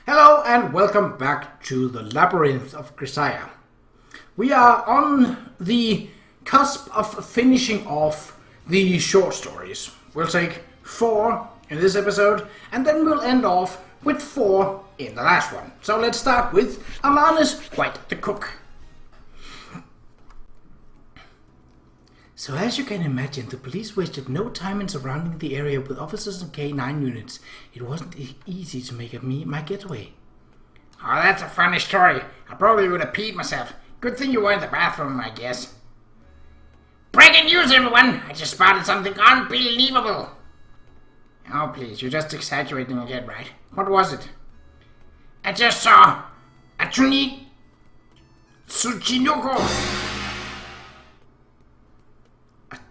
Hello and welcome back to the Labyrinth of Grisaia. We are on the cusp of finishing off the short stories. We'll take 4 in this episode and then we'll end off with 4 in the last one. So let's start with Amanus White the Cook. So as you can imagine, the police wasted no time in surrounding the area with officers and K9 units. It wasn't easy to make my getaway. Oh, that's a funny story. I probably would have peed myself. Good thing you were in the bathroom, I guess. Breaking news, everyone! I just spotted something unbelievable. Oh, please, you're just exaggerating again, right? What was it? I just saw a Tsuchinoko.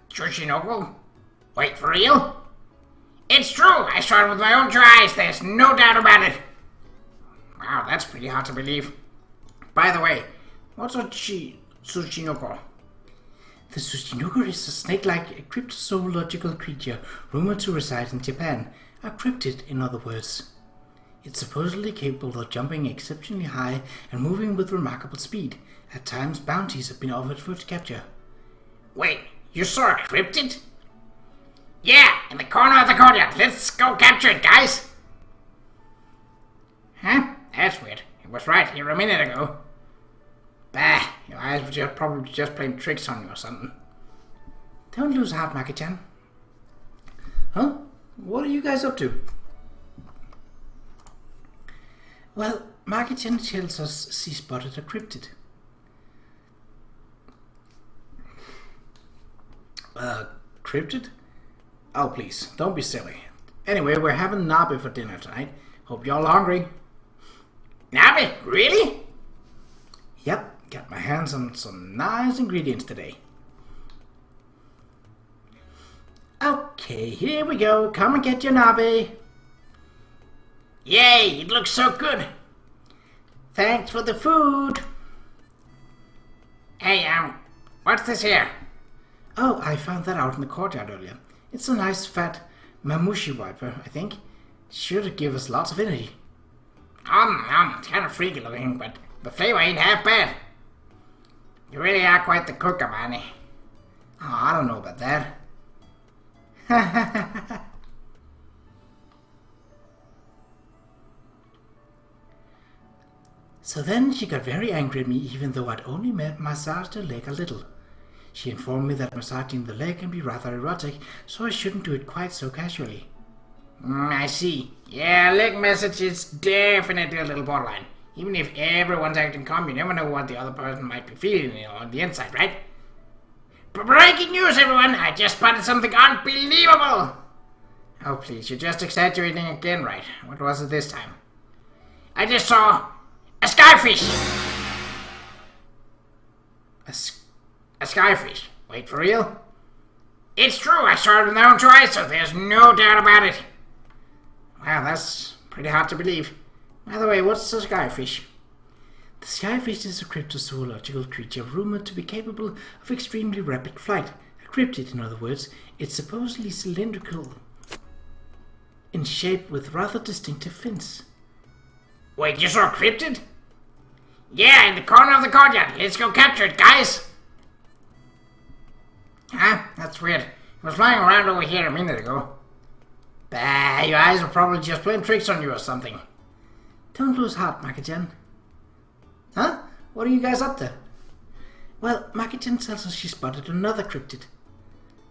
Tsuchinoko? Wait, for real? It's true! I saw it with my own 2 eyes. There's no doubt about it. Wow, that's pretty hard to believe. By the way, what's a Tsuchinoko? The Tsuchinoko is a snake-like cryptozoological creature rumored to reside in Japan. A cryptid, in other words. It's supposedly capable of jumping exceptionally high and moving with remarkable speed. At times, bounties have been offered for its capture. Wait, you saw a cryptid? Yeah, in the corner of the courtyard. Let's go capture it, guys. Huh? That's weird. It was right here a minute ago. Bah, your eyes were probably just playing tricks on you or something. Don't lose heart, Maki-chan. Huh? What are you guys up to? Well, Maki-chan tells us she spotted a cryptid. Cryptid? Oh, please, don't be silly. Anyway, we're having nabe for dinner tonight. Hope y'all hungry. Nabe? Really? Yep, got my hands on some nice ingredients today. Okay, here we go. Come and get your nabe. Yay, it looks so good. Thanks for the food. Hey, what's this here? Oh, I found that out in the courtyard earlier. It's a nice fat mamushi wiper, I think. Sure to give us lots of energy. It's kind of freaky looking, but the flavor ain't half bad. You really are quite the cook, Amani. Oh, I don't know about that. So then she got very angry at me even though I'd only massaged her leg a little. She informed me that massaging the leg can be rather erotic, so I shouldn't do it quite so casually. I see. Yeah, leg massage is definitely a little borderline. Even if everyone's acting calm, you never know what the other person might be feeling on the inside, right? Breaking news, everyone! I just spotted something unbelievable! Oh, please, you're just exaggerating again, right? What was it this time? I just saw a skyfish! A skyfish? Wait, for real? It's true, I saw it with my own 2 eyes, so there's no doubt about it. Wow, that's pretty hard to believe. By the way, what's a skyfish? The skyfish is a cryptozoological creature rumored to be capable of extremely rapid flight. A cryptid, in other words. It's supposedly cylindrical in shape with rather distinctive fins. Wait, you saw a cryptid? Yeah, in the corner of the courtyard. Let's go capture it, guys. Huh? That's weird. It was flying around over here a minute ago. Bah, your eyes were probably just playing tricks on you or something. Don't lose heart, Maki-chan. Huh? What are you guys up to? Well, Maki-chan tells us she spotted another cryptid.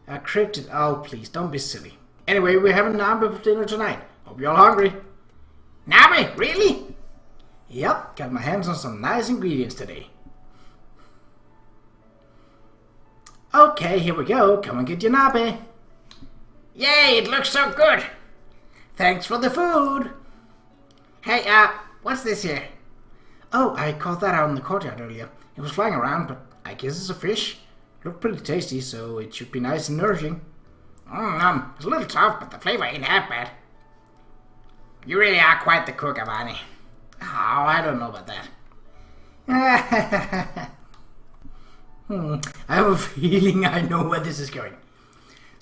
A cryptid? Oh, please, don't be silly. Anyway, we're having nabe for dinner tonight. Hope you're all hungry. Nabe? Really? Yep, got my hands on some nice ingredients today. Okay, here we go. Come and get your nabe. Yay, it looks so good. Thanks for the food. Hey, what's this here? Oh, I caught that out in the courtyard earlier. It was flying around, but I guess it's a fish. Looked pretty tasty, so it should be nice and nourishing. It's a little tough, but the flavor ain't half bad. You really are quite the cook, Amani. Oh, I don't know about that. I have a feeling I know where this is going.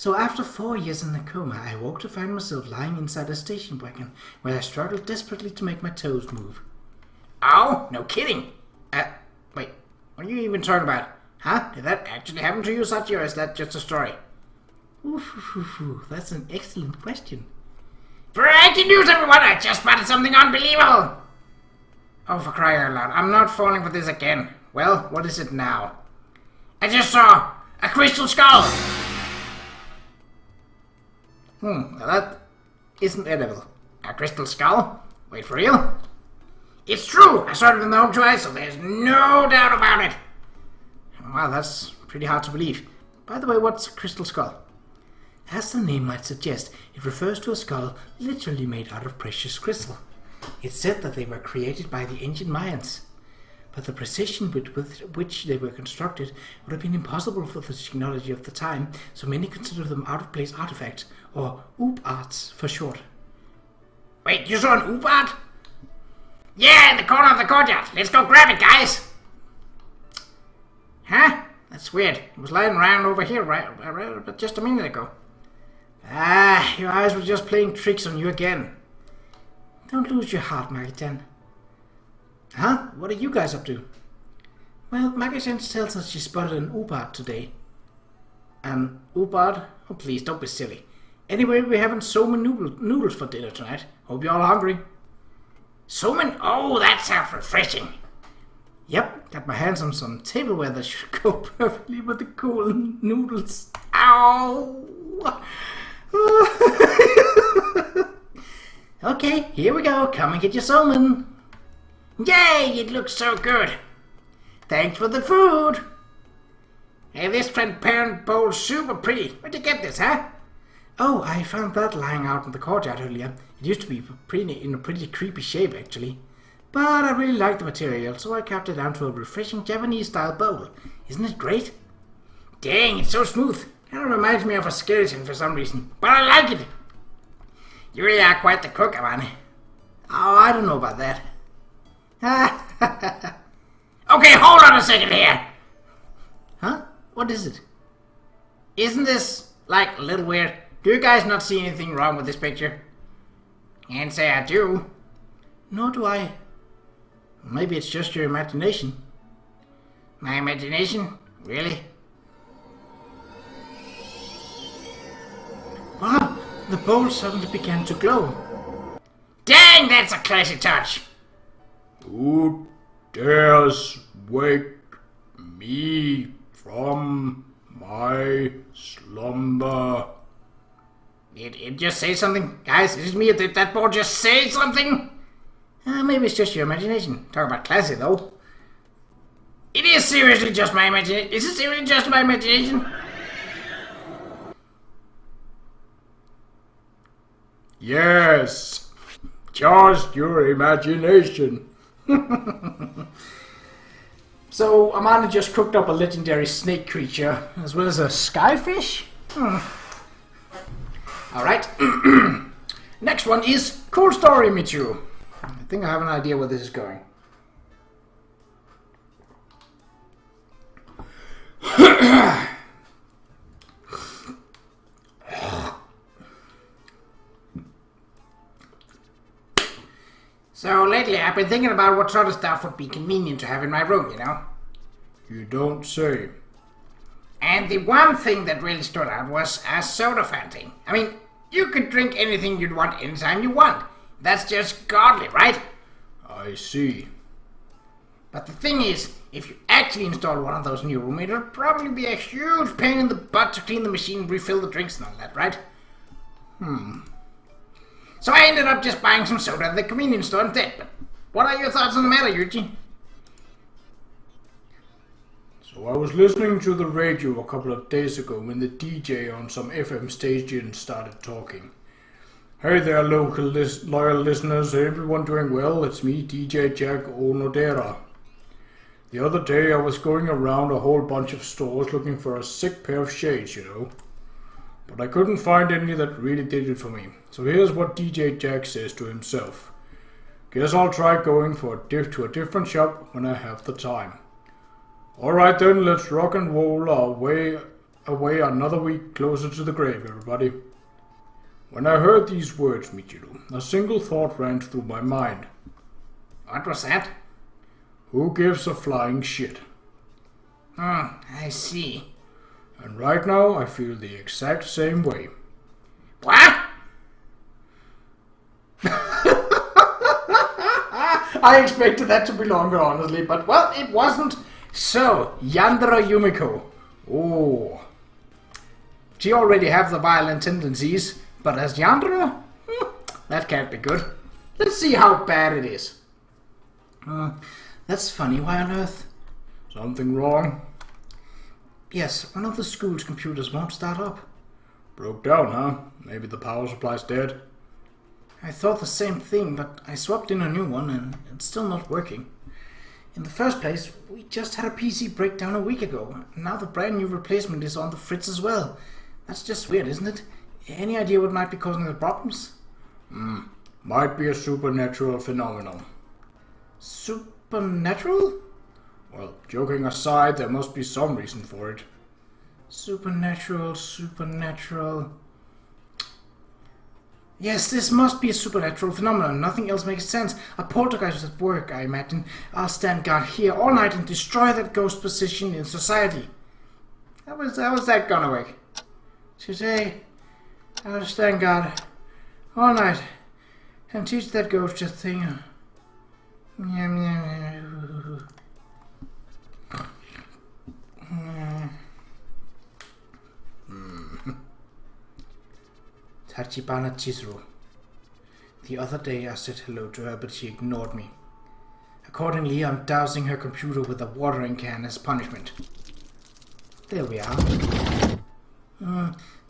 So after 4 years in a coma, I woke to find myself lying inside a station wagon where I struggled desperately to make my toes move. Oh, no kidding. Wait, what are you even talking about? Huh? Did that actually happen to you, Sachi, or is that just a story? Ooh, that's an excellent question. Breaking news, everyone! I just spotted something unbelievable! Oh, for crying out loud, I'm not falling for this again. Well, what is it now? I just saw a crystal skull! Well, that isn't edible. A crystal skull? Wait, for real? It's true! I saw it with my own two eyes, so there's no doubt about it! Wow, that's pretty hard to believe. By the way, what's a crystal skull? As the name might suggest, it refers to a skull literally made out of precious crystal. It's said that they were created by the ancient Mayans, but the precision with which they were constructed would have been impossible for the technology of the time, so many consider them out-of-place artifacts, or oop-arts for short. Wait, you saw an oop-art? Yeah, in the corner of the courtyard. Let's go grab it, guys! Huh? That's weird. It was lying around over here right just a minute ago. Ah, your eyes were just playing tricks on you again. Don't lose your heart, Maggie-chan. Huh? What are you guys up to? Well, Maggie-chan tells us she spotted an oop-art today. An oop-art? Oh, please, don't be silly. Anyway, we're having somen noodles for dinner tonight. Hope you're all hungry. Somen? Oh, that sounds refreshing. Yep, got my hands on some tableware that should go perfectly with the cool noodles. Ow! Okay, here we go. Come and get your somen. Yay, it looks so good. Thanks for the food. Hey, this transparent bowl's super pretty. Where'd you get this, huh? Oh, I found that lying out in the courtyard earlier. It used to be in a pretty creepy shape, actually. But I really like the material, so I carved it down to a refreshing Japanese-style bowl. Isn't it great? Dang, it's so smooth. Kind of reminds me of a skeleton for some reason. But I like it. You really are quite the cook, Amani. Oh, I don't know about that. Okay, hold on a second here. Huh? What is it? Isn't this, like, a little weird? Do you guys not see anything wrong with this picture? Can't say I do. Nor do I. Maybe it's just your imagination. My imagination? Really? Wow, the bowl suddenly began to glow. Dang, that's a classy touch. Who dares wake me from my slumber? Did it just say something? Guys, is it me or did that bowl just say something? Maybe it's just your imagination. Talk about classy, though. It is seriously just my imagination. Is it seriously just my imagination? Yes, just your imagination. So, Amanda just cooked up a legendary snake creature, as well as a skyfish? Alright. Next one is Cool Story, Michu. I think I have an idea where this is going. So lately I've been thinking about what sort of stuff would be convenient to have in my room, you know? You don't say. And the one thing that really stood out was a soda fountain. I mean, you could drink anything you'd want anytime you want. That's just godly, right? I see. But the thing is, if you actually install one of those in your room, it'll probably be a huge pain in the butt to clean the machine, refill the drinks and all that, right? So I ended up just buying some soda at the convenience store instead. But what are your thoughts on the matter, Yuji? So I was listening to the radio a couple of days ago when the DJ on some FM station started talking. Hey there, loyal listeners. Everyone doing well? It's me, DJ Jack Onodera. The other day I was going around a whole bunch of stores looking for a sick pair of shades, you know. But I couldn't find any that really did it for me. So here's what DJ Jack says to himself. Guess I'll try going to a different shop when I have the time. Alright then, let's rock and roll our way away another week closer to the grave, everybody. When I heard these words, Michiru, a single thought ran through my mind. What was that? Who gives a flying shit? I see. And right now, I feel the exact same way. What? I expected that to be longer, honestly, but well, it wasn't. So, Yandere Yumiko. Oh. She already have the violent tendencies, but as Yandere? That can't be good. Let's see how bad it is. That's funny. Why on earth? Something wrong? Yes, one of the school's computers won't start up. Broke down, huh? Maybe the power supply's dead? I thought the same thing, but I swapped in a new one and it's still not working. In the first place, we just had a PC breakdown a week ago. Now the brand new replacement is on the fritz as well. That's just weird, isn't it? Any idea what might be causing the problems? Might be a supernatural phenomenon. Supernatural? Well, joking aside, there must be some reason for it. Supernatural. Yes, this must be a supernatural phenomenon. Nothing else makes sense. A poltergeist at work, I imagine. I'll stand guard here all night and destroy that ghost position in society. How was that gonna work? Today, I'll stand guard all night and teach that ghost a thing. Tachibana Chizuru. The other day I said hello to her, but she ignored me. Accordingly, I'm dousing her computer with a watering can as punishment. There we are.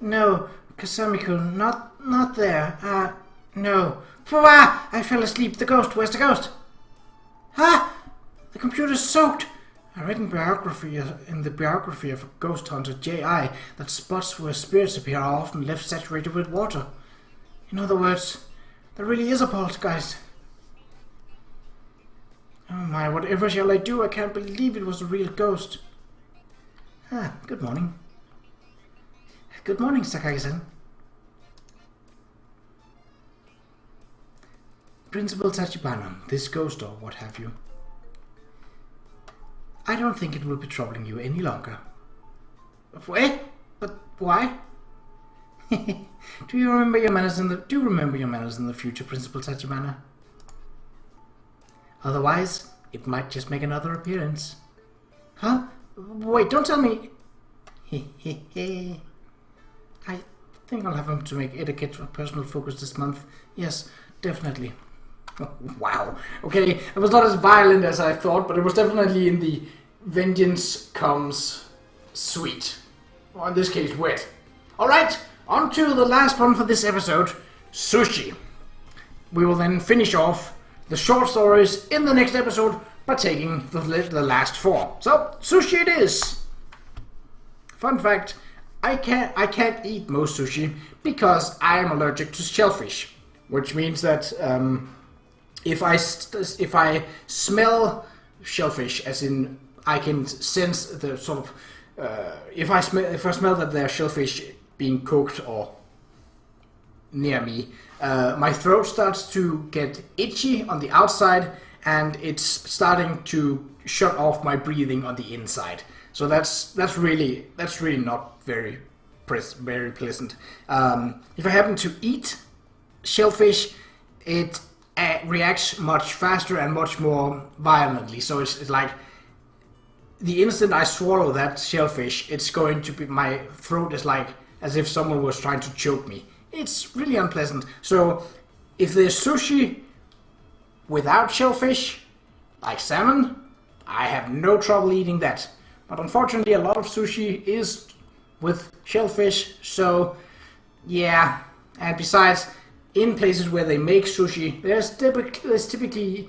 No, Kasamiku, not there. No. Fuwa! I fell asleep. The ghost. Where's the ghost? The computer's soaked. I read in the biography of a ghost hunter, J.I., that spots where spirits appear are often left saturated with water. In other words, there really is a poltergeist. Oh my, whatever shall I do? I can't believe it was a real ghost. Good morning. Good morning, Sakai-san. Principal Tachibana, this ghost or what have you. I don't think it will be troubling you any longer. What? But why? Do you remember your manners in the future, Principal Tachibana? Otherwise, it might just make another appearance. Huh? Wait, don't tell me. I think I'll have him to make etiquette a personal focus this month. Yes, definitely. Wow. Okay, it was not as violent as I thought, but it was definitely in the vengeance comes sweet. Or in this case, wet. Alright, on to the last one for this episode, sushi. We will then finish off the short stories in the next episode by taking the last 4. So, sushi it is. Fun fact, I can't eat most sushi because I am allergic to shellfish, which means that if I smell shellfish, as in I can sense the sort of if I smell that there are shellfish being cooked or near me, my throat starts to get itchy on the outside, and it's starting to shut off my breathing on the inside. So that's really not very pleasant. If I happen to eat shellfish, it reacts much faster and much more violently. So it's like the instant I swallow that shellfish, it's going to be, my throat is like as if someone was trying to choke me. It's really unpleasant. So if there's sushi without shellfish, like salmon, I have no trouble eating that. But unfortunately, a lot of sushi is with shellfish, so yeah. And besides, in places where they make sushi, there's typically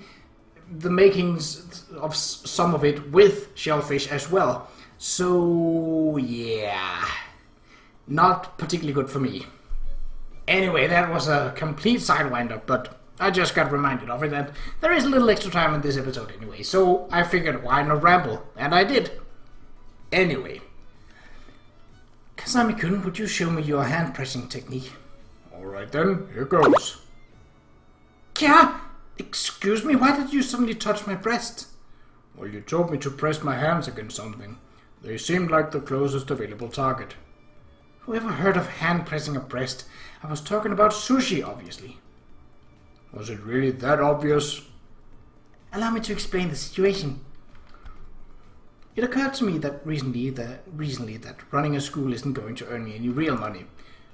the makings of some of it with shellfish as well. So yeah, not particularly good for me. Anyway, that was a complete sidewinder, but I just got reminded of it, that there is a little extra time in this episode anyway, so I figured why not ramble, and I did. Anyway, Kazami-kun, would you show me your hand pressing technique? Alright then, here goes. Kya? Excuse me, why did you suddenly touch my breast? Well, you told me to press my hands against something. They seemed like the closest available target. Whoever heard of hand pressing a breast? I was talking about sushi, obviously. Was it really that obvious? Allow me to explain the situation. It occurred to me that recently that running a school isn't going to earn me any real money.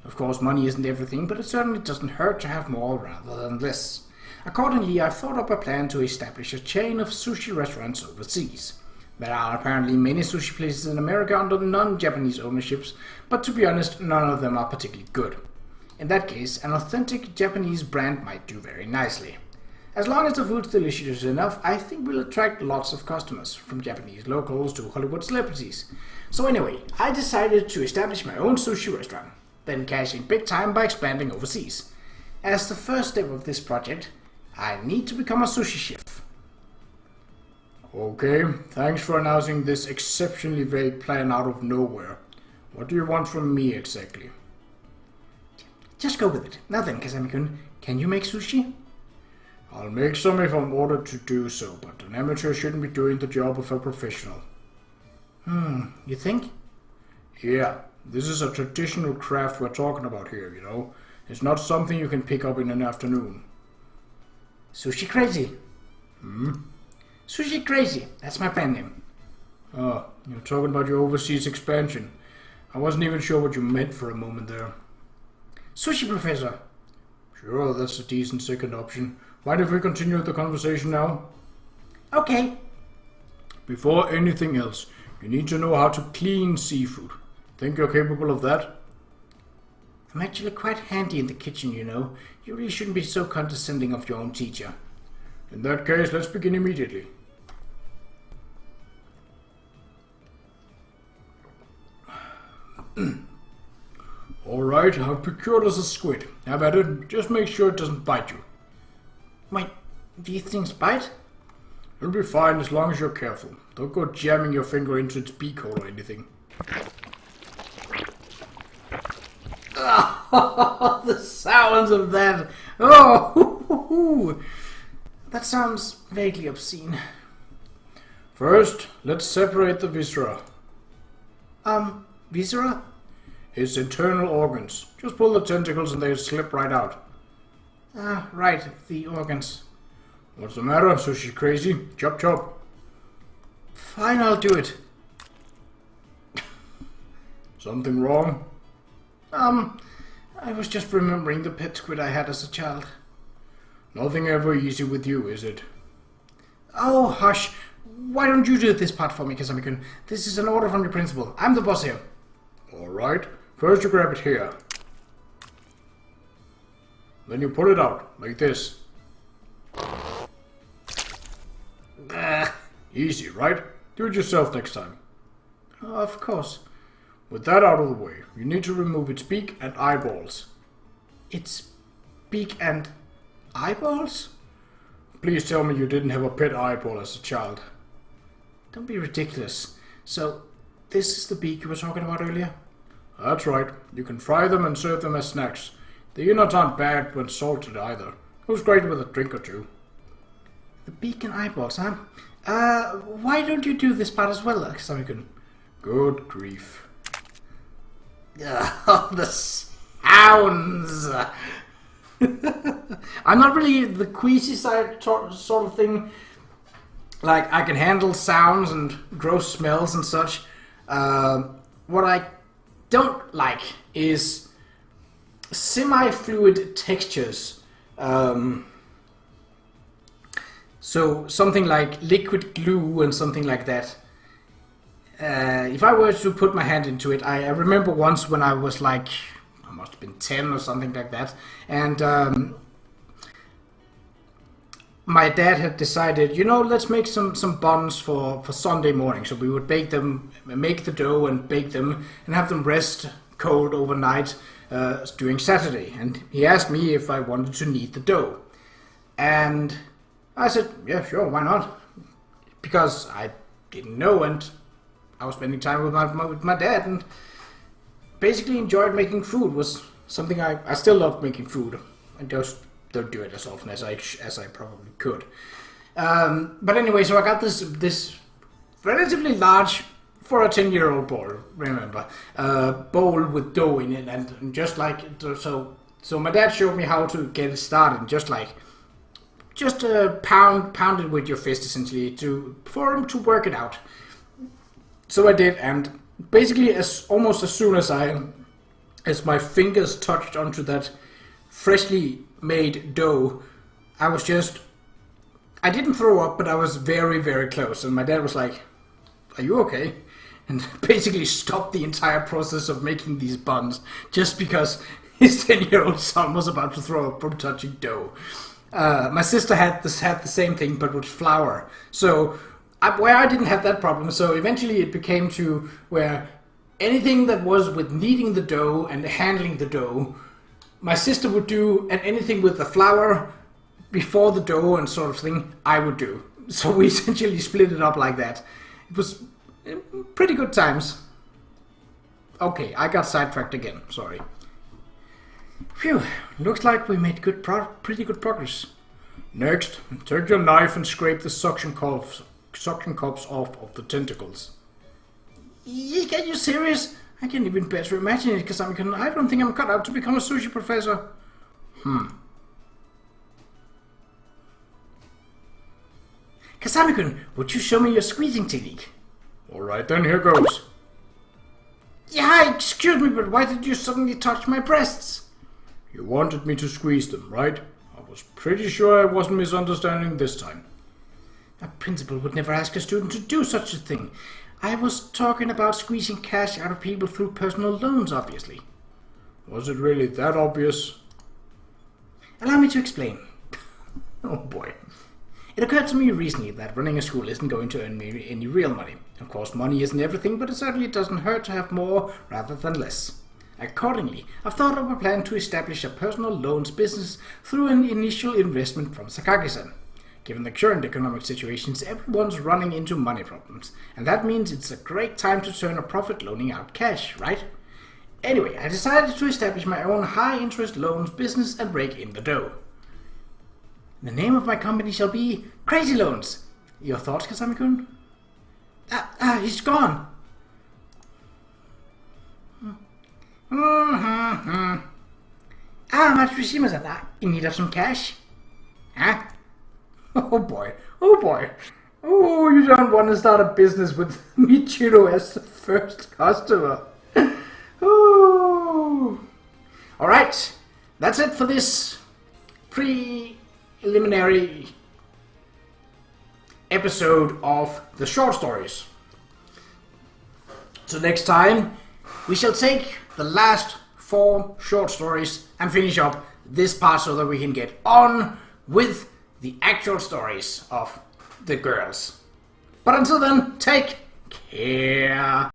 Of course, money isn't everything, but it certainly doesn't hurt to have more rather than less. Accordingly, I've thought up a plan to establish a chain of sushi restaurants overseas. There are apparently many sushi places in America under non-Japanese ownerships, but to be honest, none of them are particularly good. In that case, an authentic Japanese brand might do very nicely. As long as the food's delicious enough, I think we'll attract lots of customers, from Japanese locals to Hollywood celebrities. So anyway, I decided to establish my own sushi restaurant, then cash in big time by expanding overseas. As the first step of this project, I need to become a sushi chef. Okay, thanks for announcing this exceptionally vague plan out of nowhere. What do you want from me exactly? Just go with it. Now then, Kazami-kun, can you make sushi? I'll make some if I'm ordered to do so, but an amateur shouldn't be doing the job of a professional. You think? Yeah, this is a traditional craft we're talking about here, you know. It's not something you can pick up in an afternoon. Sushi Crazy. Sushi Crazy, that's my brand name. Oh, you're talking about your overseas expansion. I wasn't even sure what you meant for a moment there. Sushi Professor. Sure, that's a decent second option. Mind if we continue the conversation now? Okay. Before anything else, you need to know how to clean seafood. Think you're capable of that? I'm actually quite handy in the kitchen, you know. You really shouldn't be so condescending of your own teacher. In that case, let's begin immediately. Alright, I've procured us a squid. Have at it. Just make sure it doesn't bite you. Wait, these things bite? It'll be fine as long as you're careful. Don't go jamming your finger into its beak hole or anything. Oh, the sounds of that. Oh, that sounds vaguely obscene. First, let's separate the viscera. Viscera? Its internal organs. Just pull the tentacles and they'll slip right out. Right, the organs. What's the matter, sushi crazy? Chop chop. Fine, I'll do it. Something wrong? I was just remembering the pet squid I had as a child. Nothing ever easy with you, is it? Oh, hush. Why don't you do this part for me, Kazami-kun? This is an order from your principal. I'm the boss here. Alright. First you grab it here. Then you pull it out, like this. Easy, right? Do it yourself next time. Of course. With that out of the way, you need to remove its beak and eyeballs. Its beak and eyeballs? Please tell me you didn't have a pet eyeball as a child. Don't be ridiculous. So, this is the beak you were talking about earlier? That's right. You can fry them and serve them as snacks. The innards aren't bad when salted either. Goes great with a drink or two. The beak and eyeballs, huh? Why don't you do this part as well, Kazami-kun? Good grief. Oh, the sounds! I'm not really the queasy side sort of thing. Like, I can handle sounds and gross smells and such. What I don't like is semi-fluid textures. So something like liquid glue and something like that. If I were to put my hand into it, I remember once when I was like, I must have been 10 or something like that, and my dad had decided, you know, let's make some buns for Sunday morning. So we would bake them, make the dough and bake them, and have them rest cold overnight during Saturday. And he asked me if I wanted to knead the dough. And I said, yeah, sure, why not? Because I didn't know, and I was spending time with my dad, and basically enjoyed making food. Was something I still love making food. I just don't do it as often as I probably could. But anyway, so I got this relatively large, for a 10-year-old boy, remember, bowl with dough in it, and just like so my dad showed me how to get it started, just pound it with your fist essentially for him to work it out. So I did, and basically almost as soon as my fingers touched onto that freshly made dough, I didn't throw up, but I was very, very close, and my dad was like, "Are you okay?" And basically stopped the entire process of making these buns just because his 10-year-old son was about to throw up from touching dough. My sister had the same thing, but with flour. So where I didn't have that problem, so eventually it became to where anything that was with kneading the dough and handling the dough, my sister would do, and anything with the flour before the dough and sort of thing, I would do. So we essentially split it up like that. It was pretty good times. Okay, I got sidetracked again, sorry. Phew, looks like we made pretty good progress. Next, take your knife and scrape the suction cups off of the tentacles. Are you serious? I can't even better imagine it, because I don't think I'm cut out to become a sushi professor. Kasami-kun, would you show me your squeezing technique? Alright then, here goes. Yeah, excuse me, but why did you suddenly touch my breasts? You wanted me to squeeze them, right? I was pretty sure I wasn't misunderstanding this time. A principal would never ask a student to do such a thing. I was talking about squeezing cash out of people through personal loans, obviously. Was it really that obvious? Allow me to explain. Oh boy. It occurred to me recently that running a school isn't going to earn me any real money. Of course, money isn't everything, but it certainly doesn't hurt to have more rather than less. Accordingly, I've thought of a plan to establish a personal loans business through an initial investment from Sakagi-san. Given the current economic situations, everyone's running into money problems, and that means it's a great time to turn a profit loaning out cash, right? Anyway, I decided to establish my own high-interest loans business and rake in the dough. The name of my company shall be Crazy Loans. Your thoughts, Kasami-kun? He's gone. Matsushima-san, in need of some cash? Huh? Oh boy. Oh, you don't want to start a business with Michiro as the first customer. Oh. Alright, that's it for this preliminary episode of the short stories. So next time, we shall take the last 4 short stories and finish up this part so that we can get on with the actual stories of the girls. But until then, take care.